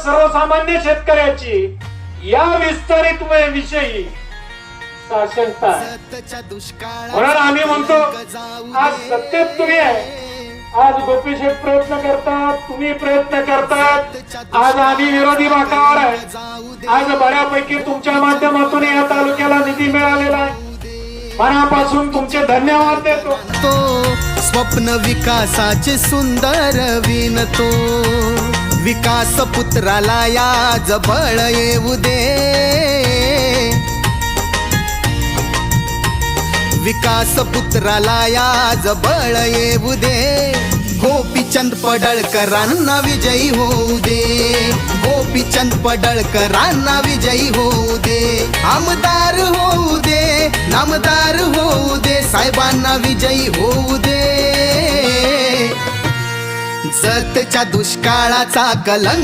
सर्वसामान्य शेतकऱ्याची या विस्तारित विषयी साशंकता आहे। म्हणून आम्ही म्हणतो आज सत्तेत तुम्ही आहे, आज गोपीशेठ प्रयत्न करतात, तुम्ही प्रयत्न करतात, आज आम्ही विरोधी बाकावर आहे। आज बऱ्यापैकी तुमच्या माध्यमातून या तालुक्याला निधी मिळालेला आहे, मनापासून तुमचे धन्यवाद देतो। स्वप्न विकासाचे सुंदर विणतो, विकास पुत्राला या जबळ येऊ दे, विकास पुत्राला या जबळ येऊ दे। गोपीचंद पडळकरांना विजयी होऊ दे, गोपीचंद पडळकरांना विजयी होऊ दे। आमदार होऊ दे, नामदार होऊ दे, साहेबांना विजयी होऊ दे। जतच्या दुष्काळाचा कलंक